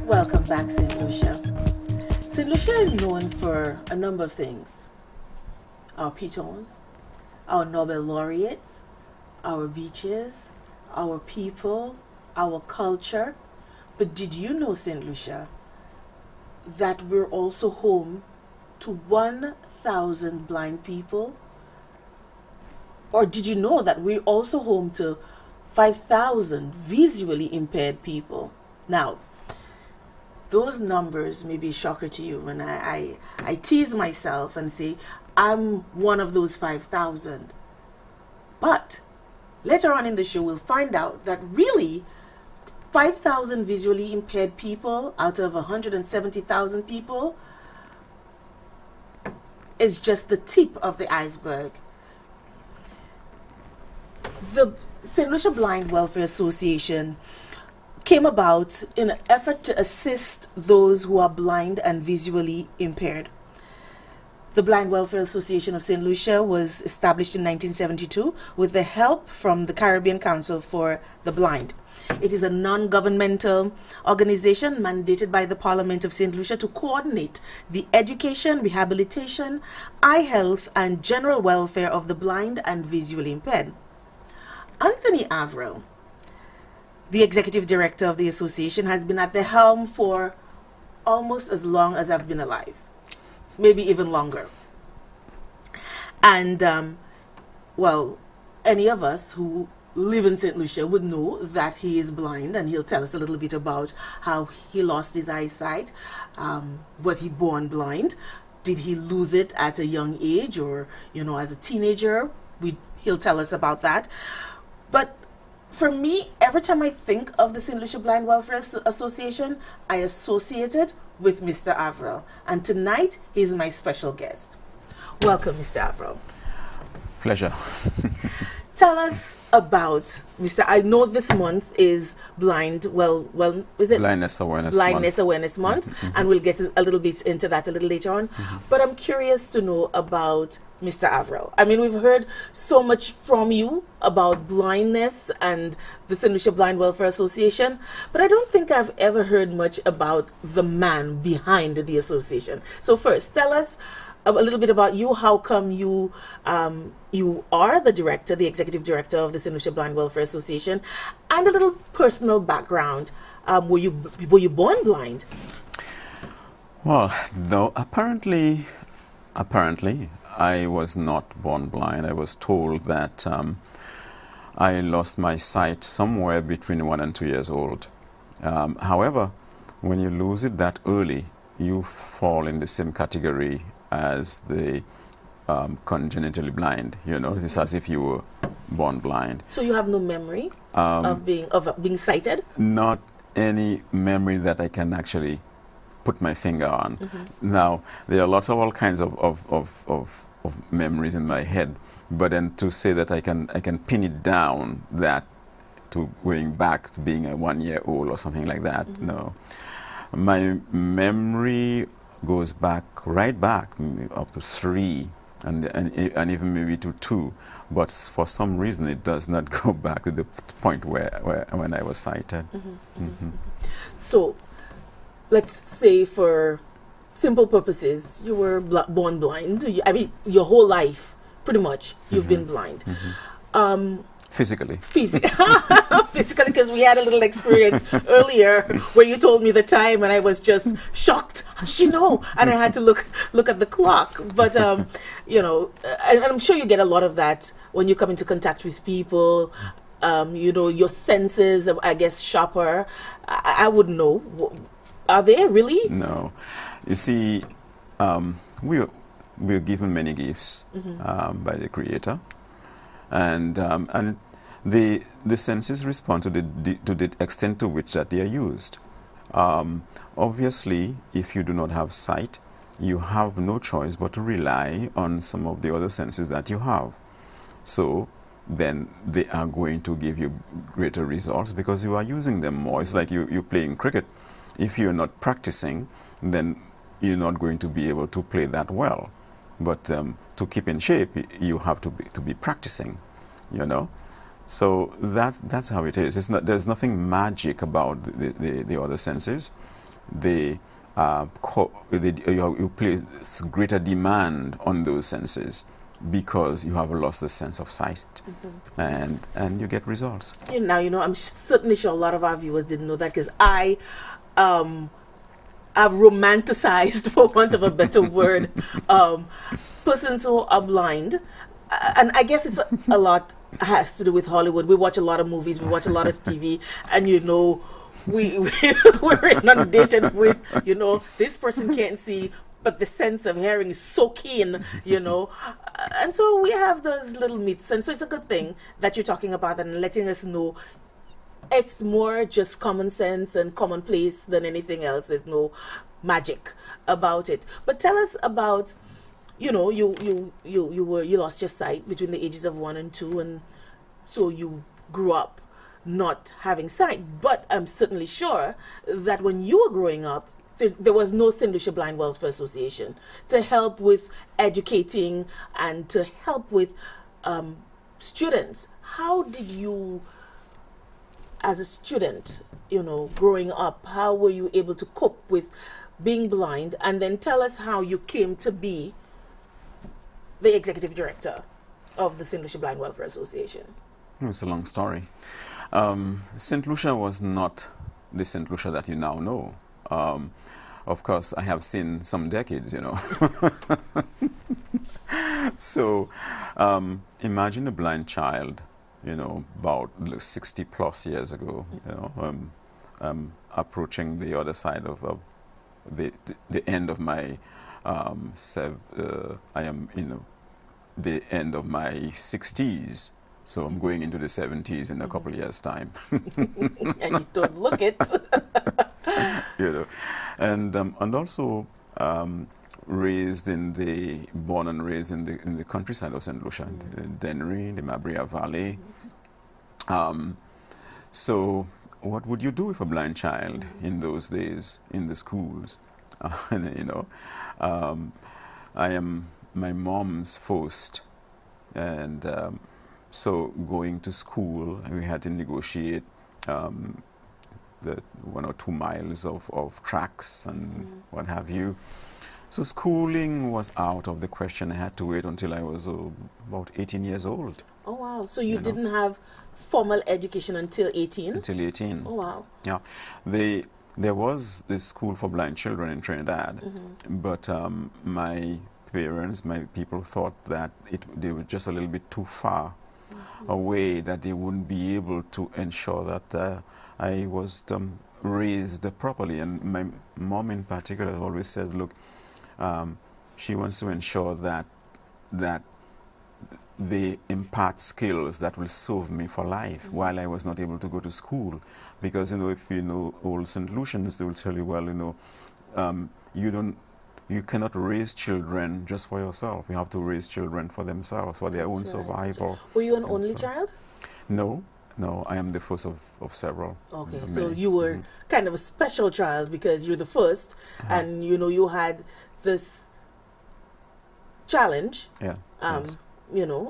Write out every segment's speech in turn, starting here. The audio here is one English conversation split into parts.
Welcome back, St. Lucia. St. Lucia is known for a number of things: our pitons, our Nobel laureates, our beaches, our people, our culture. But did you know, St. Lucia, that we're also home to 1,000 blind people? Or did you know that we're also home to 5,000 visually impaired people? Now, those numbers may be a shocker to you, and I tease myself and say I'm one of those 5,000. But later on in the show, we'll find out that really 5,000 visually impaired people out of 170,000 people is just the tip of the iceberg. The St. Lucia Blind Welfare Association came about in an effort to assist those who are blind and visually impaired. The Blind Welfare Association of St. Lucia was established in 1972 with the help from the Caribbean Council for the Blind. It is a non-governmental organization mandated by the Parliament of St. Lucia to coordinate the education, rehabilitation, eye health, and general welfare of the blind and visually impaired. Anthony Averill, the executive director of the association, has been at the helm for almost as long as I've been alive, maybe even longer. And, well, any of us who live in St. Lucia would know that he is blind, and he'll tell us a little bit about how he lost his eyesight. Was he born blind? Did he lose it at a young age, or, as a teenager? He'll tell us about that. But for me, every time I think of the St. Lucia Blind Welfare Association, I associate it with Mr. Averill. And tonight, he's my special guest. Welcome, Mr. Averill. Pleasure. Tell us about I know this month is is it Blindness Awareness Month, and we'll get a little bit into that a little later on. But I'm curious to know about Mr. Averill. I mean, we've heard so much from you about blindness and the St. Lucia Blind Welfare Association, but I don't think I've ever heard much about the man behind the association. So first, tell us a little bit about you. How come you are the executive director of the St. Lucia Blind Welfare Association, and a little personal background. Were you born blind? Well, no. Apparently, I was not born blind. I was told that I lost my sight somewhere between 1 and 2 years old. However, when you lose it that early, you fall in the same category as the congenitally blind. It's as if you were born blind. So you have no memory of being sighted? Not any memory that I can actually put my finger on. Now, there are all kinds of memories in my head, but then to say that I can pin it down that to going back to being a 1 year old or something like that, no. My memory goes right back up to 3 and even maybe to 2, but for some reason it does not go back to the point when I was sighted. So let's say, for simple purposes, you were born blind. Your whole life pretty much you've been blind. Physically, because we had a little experience earlier where you told me the time, and I was just shocked. And I had to look at the clock. But and I'm sure you get a lot of that when you come into contact with people. Your senses, I guess, sharper. I wouldn't know. Are they really? No. You see, we're given many gifts by the Creator. And the senses respond to the extent to which that they are used. Obviously, if you do not have sight, you have no choice but to rely on some of the other senses that you have. So then they are going to give you greater results because you are using them more. It's like you're playing cricket. If you're not practicing, then you're not going to be able to play that well. But to keep in shape, you have to be practicing, you know. So that's how it is. It's not, there's nothing magic about the other senses. They, you place greater demand on those senses because you have lost the sense of sight, and you get results. Now, I'm certainly sure a lot of our viewers didn't know that, because I've romanticized, for want of a better word, persons who are blind. And I guess it's a lot has to do with Hollywood. We watch a lot of movies, we watch a lot of TV, and we're inundated with, this person can't see, but the sense of hearing is so keen, and so we have those little myths. And so it's a good thing that you're talking about that and letting us know it's more just common sense and commonplace than anything else. There's no magic about it. But tell us about, you lost your sight between the ages of 1 and 2, and so you grew up not having sight. But I'm certainly sure that when you were growing up, there was no St. Lucia Blind Welfare Association to help with educating and to help with students. How did you, as a student, growing up, how were you able to cope with being blind? And then tell us how you came to be the executive director of the St. Lucia Blind Welfare Association. It's a long story. St. Lucia was not the St. Lucia that you now know. Of course, I have seen some decades, So imagine a blind child, about 60 plus years ago, approaching the other side of the end of my I am in the end of my 60s, so I'm going into the 70s in a couple of years' time. And you don't look it. And also born and raised in the countryside of St. Lucia, in Dennery, the Mabrea Valley. So what would you do with a blind child in those days in the schools? I am my mom's first, and so going to school, we had to negotiate the 1 or 2 miles of tracks and what have you. So schooling was out of the question. I had to wait until I was about 18 years old. Oh wow! So you didn't have formal education until 18? Until 18. Oh wow! Yeah, there was this school for blind children in Trinidad, but my people thought that they were just a little bit too far away, that they wouldn't be able to ensure that I was raised properly. And my mom in particular always says, look, she wants to ensure that they impart skills that will serve me for life while I was not able to go to school. Because, if you know old St. Lucians, they will tell you, well, you cannot raise children just for yourself. You have to raise children for themselves, for their own survival. Were you an only child? No, I am the first of several. Okay, so you were kind of a special child because you're the first, and you had this challenge. Yeah. Yes.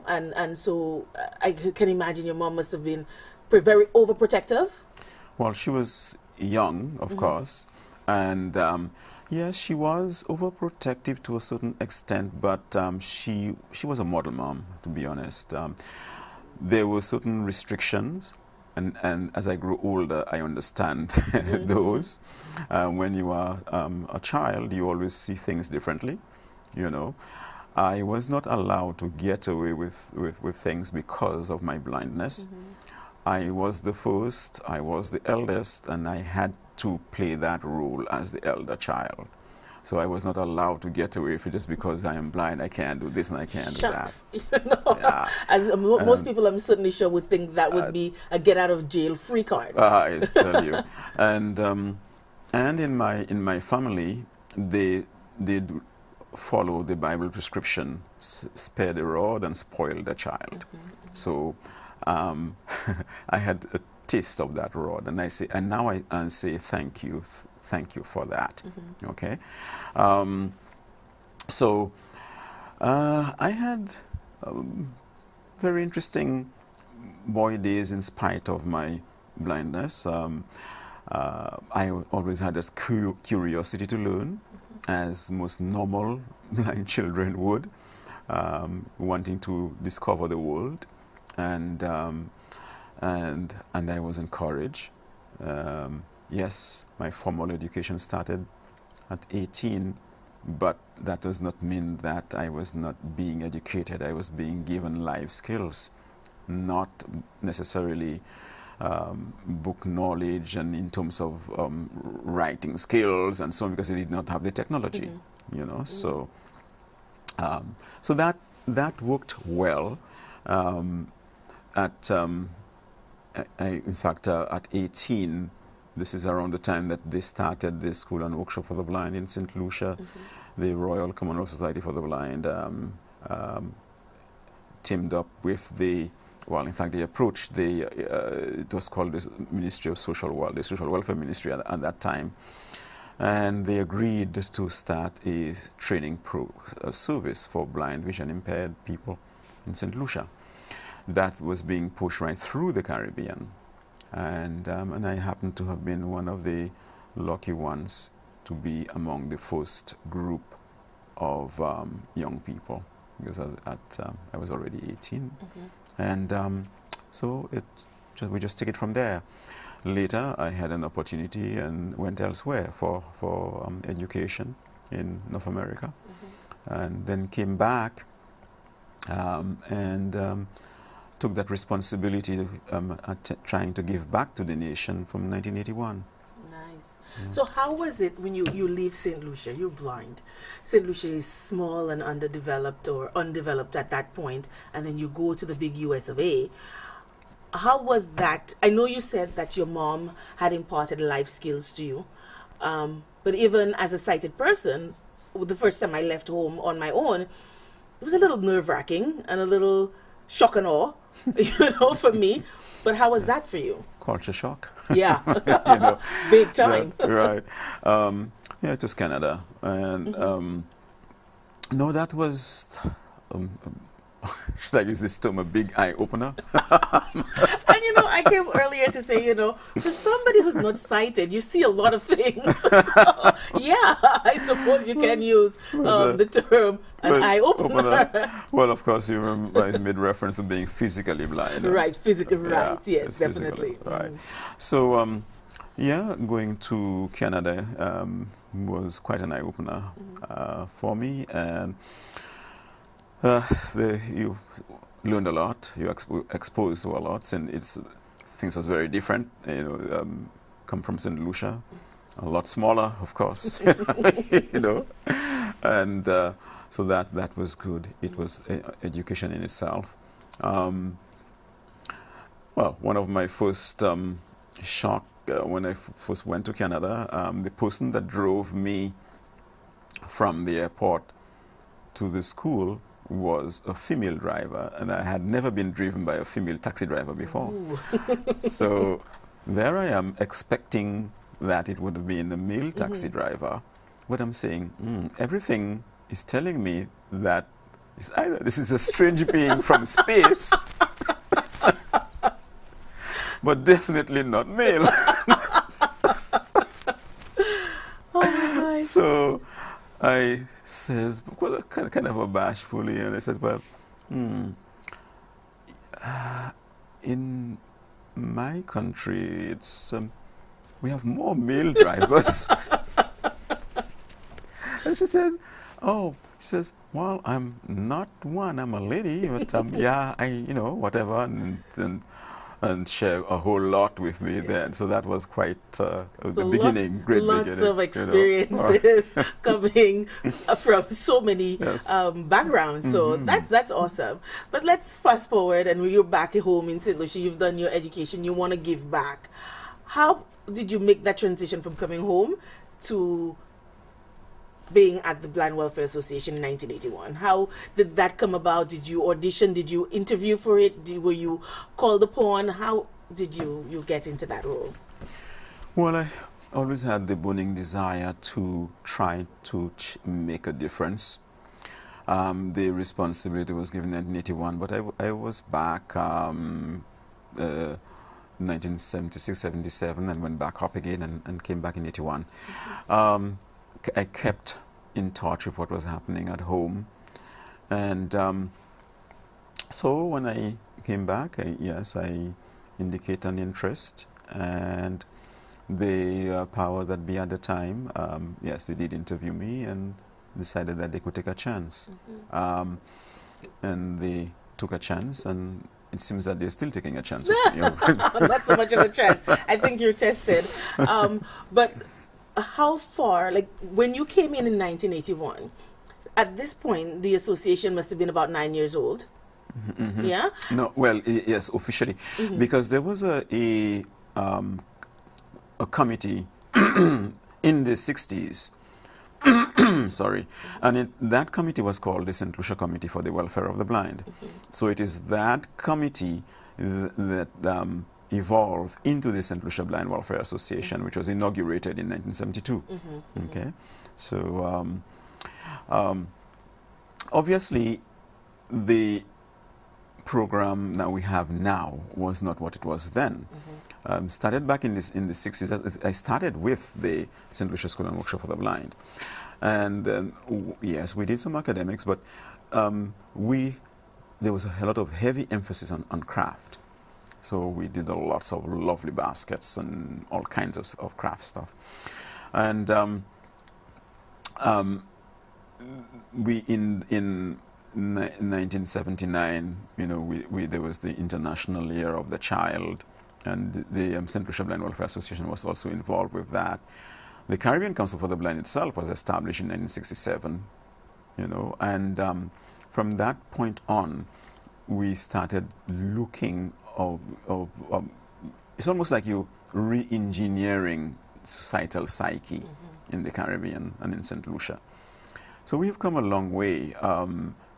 And so I can imagine your mom must have been very overprotective. Well, she was young, of course, and yeah, she was overprotective to a certain extent, but she was a model mom, to be honest. There were certain restrictions, and as I grew older, I understand those. When you are a child, you always see things differently, I was not allowed to get away with things because of my blindness. I was the first, I was the eldest, and I had to play that role as the elder child. So I was not allowed to get away with it just because I am blind. I can't do this and I can't do that. Yeah. And most people, I'm certainly sure, would think that would be a get out of jail free card. I tell you, and in my family, they did follow the Bible prescription: spare the rod and spoil the child. So I had a taste of that rod, and now I say thank you for that. Okay, so I had very interesting boy days in spite of my blindness. I always had this curiosity to learn, as most normal blind children would, wanting to discover the world, and I was encouraged. Yes, my formal education started at 18, but that does not mean that I was not being educated. I was being given life skills, not necessarily book knowledge and in terms of writing skills and so on, because I did not have the technology, you know. So, so that worked well. In fact, at 18, this is around the time that they started the School and Workshop for the Blind in St. Lucia. The Royal Commonwealth Society for the Blind teamed up with the, well, in fact, they approached the, it was called the Ministry of Social the Social Welfare Ministry at that time. And they agreed to start a training service for blind, vision impaired people in St. Lucia. That was being pushed right through the Caribbean. And I happened to have been one of the lucky ones to be among the first group of young people, because I was already 18. And so we just take it from there. Later, I had an opportunity and went elsewhere for education in North America, and then came back and took that responsibility at trying to give back to the nation from 1981. Nice. So how was it when you leave St. Lucia? You're blind. St. Lucia is small and underdeveloped or undeveloped at that point, and then you go to the big US of A. How was that? I know you said that your mom had imparted life skills to you, but even as a sighted person, the first time I left home on my own, it was a little nerve-wracking and a little shock and awe, you know, for me. But how was that for you? Culture shock. Yeah, you know, big time. Right. Yeah, it was Canada, and no, that was. Should I use this term, a big eye opener? And you know, I came earlier to say, you know, for somebody who's not sighted, you see a lot of things. Yeah, I suppose you can use the term an eye opener. Well, of course, you remember I made reference to being physically blind. Right, physically, right, yeah, yes, definitely. Right. So, yeah, going to Canada was quite an eye opener for me, and you learned a lot. You exposed to a lot, and things was very different. You know, come from St. Lucia, a lot smaller, of course. You know, and so that was good. It was education in itself. Well, one of my first shock when I first went to Canada, the person that drove me from the airport to the school was a female driver, and I had never been driven by a female taxi driver before. So there I am expecting that it would have been a male taxi driver, but I'm saying, everything is telling me that it's either this is a strange being from space, but definitely not male. Oh my. So I says, well, kind of bashfully, and I said, well, in my country, it's we have more male drivers. And she says, oh, she says, well, I'm not one, I'm a lady, but yeah, you know, whatever, and share a whole lot with me then. So that was quite the beginning, great lots beginning. Lots of experiences coming from so many backgrounds. So that's awesome. But let's fast forward, and you're back at home in St. Lucia. You've done your education. You want to give back. How did you make that transition from coming home to being at the Blind Welfare Association in 1981? How did that come about? Did you audition? Did you interview for it? Were you called upon? How did you get into that role? Well, I always had the burning desire to try to make a difference. The responsibility was given in 1981, but I was back 1976, 77, and went back up again and came back in 81. I kept in touch with what was happening at home. And so when I came back, yes, I indicate an interest. And the power that be at the time, yes, they did interview me and decided that they could take a chance. And they took a chance, and it seems that they're still taking a chance. Not so much of a chance. I think you're tested. But how far, like when you came in 1981, at this point, the association must have been about 9 years old. Yeah? No, well, yes, officially. Because there was a committee in the 60s. Sorry. And that committee was called the St. Lucia Committee for the Welfare of the Blind. So it is that committee that evolved into the St. Lucia Blind Welfare Association, which was inaugurated in 1972. Okay. So obviously the program that we have now was not what it was then. Started back in the 60s. I started with the St. Lucia School and Workshop for the Blind. And yes, we did some academics, but there was a lot of heavy emphasis on craft. So we did lots of lovely baskets and all kinds of craft stuff. And we in 1979, you know, there was the International Year of the Child, and the St. Lucia Blind Welfare Association was also involved with that. The Caribbean Council for the Blind itself was established in 1967, you know, and from that point on, we started looking it's almost like you re-engineering societal psyche in the Caribbean and in St. Lucia. So we've come a long way.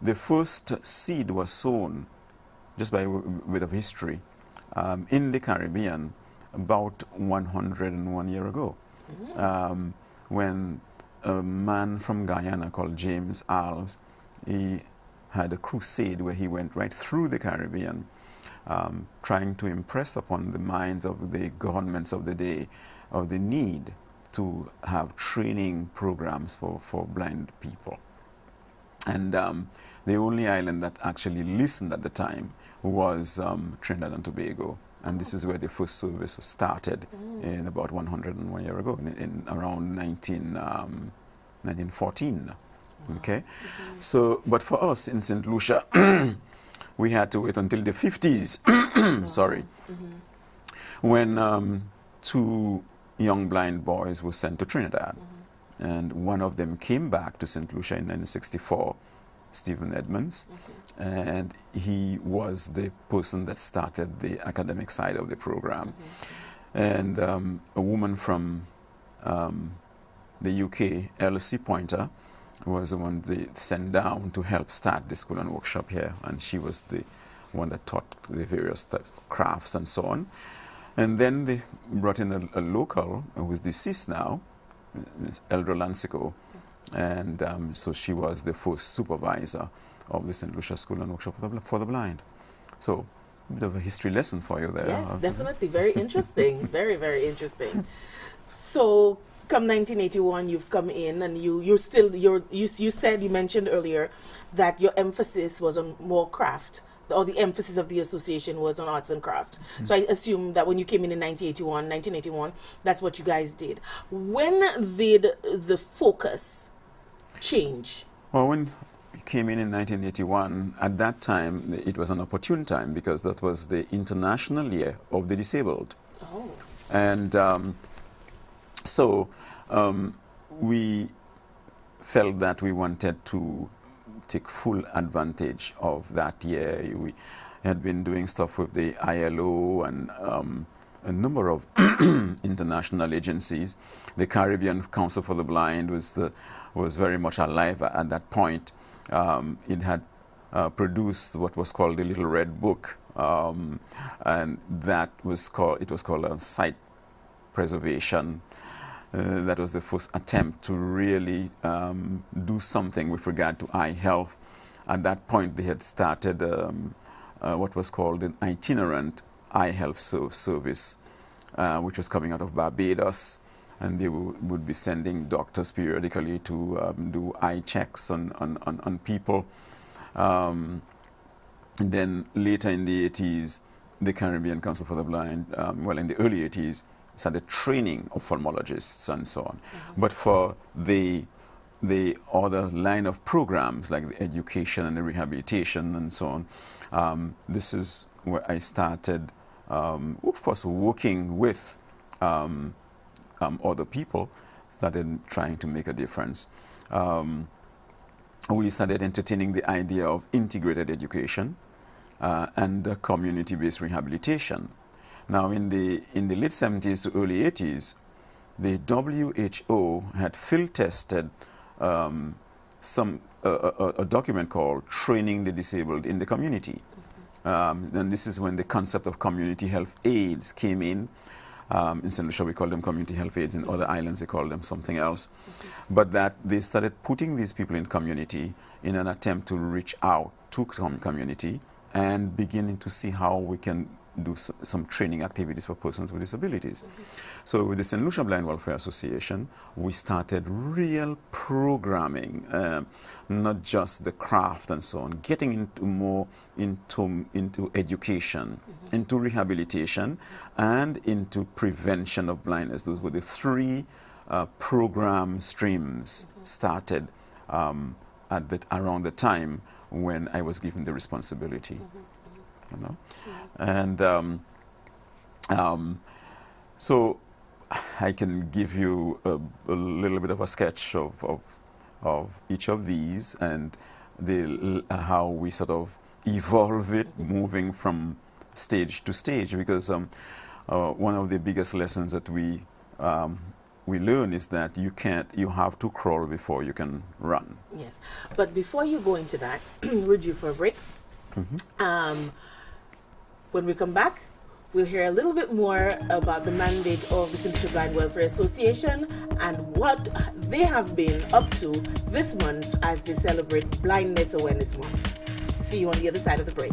The first seed was sown, just by a bit of history, in the Caribbean about 101 years ago, when a man from Guyana called James Alves, he had a crusade where he went right through the Caribbean, trying to impress upon the minds of the governments of the day of the need to have training programs for blind people. And the only island that actually listened at the time was Trinidad and Tobago. And this is where the first service was started in about 101 years ago, in around 1914. Okay? So, but for us in St. Lucia, we had to wait until the 50s, sorry, when two young blind boys were sent to Trinidad. And one of them came back to St. Lucia in 1964, Stephen Edmonds, and he was the person that started the academic side of the program. And a woman from the UK, Elsie Pointer, was the one they sent down to help start the school and workshop here, and she was the one that taught the various crafts and so on. And then they brought in a local who is deceased now, Ms. Eldra Lansico, and so she was the first supervisor of the St. Lucia School and Workshop for the Blind. So a bit of a history lesson for you there. Yes, definitely. Very interesting. Very, very interesting. So come 1981, you've come in, and you mentioned earlier that your emphasis was on more craft, or the emphasis of the association was on arts and craft. So I assume that when you came in 1981, that's what you guys did. When did the focus change? Well, when we came in 1981, at that time, it was an opportune time because that was the International Year of the Disabled. Oh. And so we felt that we wanted to take full advantage of that year. We had been doing stuff with the ILO and a number of international agencies. The Caribbean Council for the Blind was very much alive at that point. It had produced what was called the Little Red Book, and it was called sight preservation. That was the first attempt to really do something with regard to eye health. At that point, they had started what was called an itinerant eye health service, which was coming out of Barbados, and they would be sending doctors periodically to do eye checks on people. And then later in the 80s, the Caribbean Council for the Blind, well, in the early 80s, started training ophthalmologists and so on. But for the other line of programs like the education and the rehabilitation and so on, this is where I started, of course, working with other people, started trying to make a difference. We started entertaining the idea of integrated education and community-based rehabilitation. Now, in the late 70s to early 80s, the WHO had field tested a document called Training the Disabled in the Community. And this is when the concept of community health aides came in. In St. Lucia, we call them community health aides. In other islands, they call them something else. But that they started putting these people in community in an attempt to reach out to community and beginning to see how we can do some training activities for persons with disabilities. So with the St. Lucia Blind Welfare Association, we started real programming, not just the craft and so on, getting into more into education, into rehabilitation, and into prevention of blindness. Those were the three program streams started around the time when I was given the responsibility. You know? And so I can give you a little bit of a sketch of each of these and how we sort of evolve it, moving from stage to stage, because one of the biggest lessons that we learn is that you have to crawl before you can run. Yes, but before you go into that, we're due for a break. When we come back, we'll hear a little bit more about the mandate of the St. Lucia Blind Welfare Association and what they have been up to this month as they celebrate Blindness Awareness Month. See you on the other side of the break.